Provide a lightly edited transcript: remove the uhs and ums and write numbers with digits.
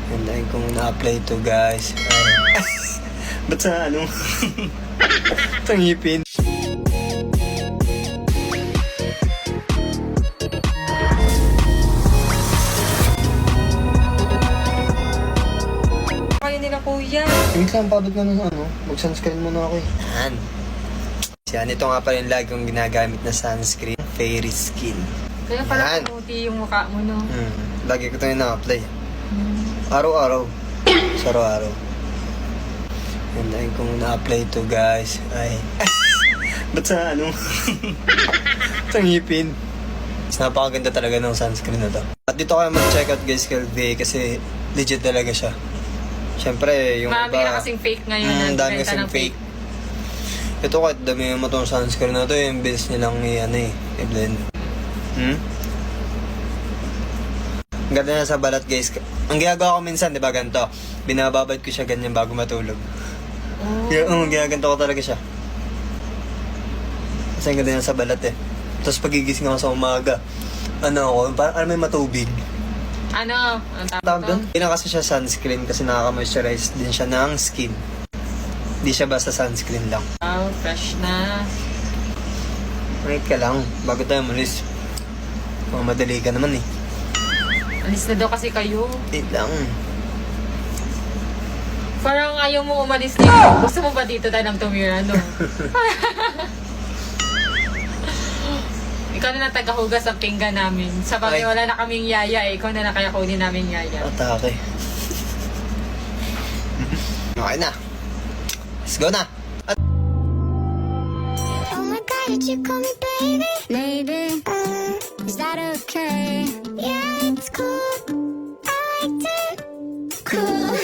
Hintayin kong na-apply to guys. Ba't sa ano? Sa ngipin. Kaya nila kuya. Wait lang, pabot nga ng ano. Mag-sunscreen muna ako eh. Yan. Yan, ito nga pala yung lagi kong ginagamit na sunscreen. Fairy Skin. Kaya pala Yan. kumuti yung mukha mo, no? Lagi ko ito yung na-apply. Araw-araw. Sa araw-araw. Hintayin kong na-apply to guys. Ba't sa ano? Sa ngipin. Napakaganda talaga ng sunscreen na to. At dito kayo mag-check out guys kay LVA kasi legit talaga siya. Siyempre, yung Marami iba... na kasing fake ngayon na dami benta kasing ng fake. Ito kahit dami mo itong sunscreen na to, yung bills nilang i-blend. Ang ganda na sa balat guys. Ang ginagawa ko minsan, di ba ganito? Binababad ko siya ganyan bago matulog. Ginaganto ko talaga siya. Kasi ang ganda na sa balat eh. Tapos pagigising ako sa umaga, parang may matubig. Ano? Ang Tawag tawag doon? doon? Hindi na kasi siya sunscreen kasi nakaka-moisturize din siya ng skin. Hindi siya basta sunscreen lang. Wow, fresh na. Wait ka lang, bago tayo malis. Madali ka naman eh. Alis na daw kasi kayo. Wait lang. Parang ayaw mo umalis dito. Gusto mo ba dito tayo ng tumira, no? Ikaw na lang tagahugas ang pinggan namin. Sa bagay Okay. wala na kaming yaya eh. Ikaw na lang kaya kunin namin yaya. Atake. Okay na. Let's go na. Oh my god, did you call me baby? Maybe, is that okay? Yeah, it's cool. I liked it. Cool.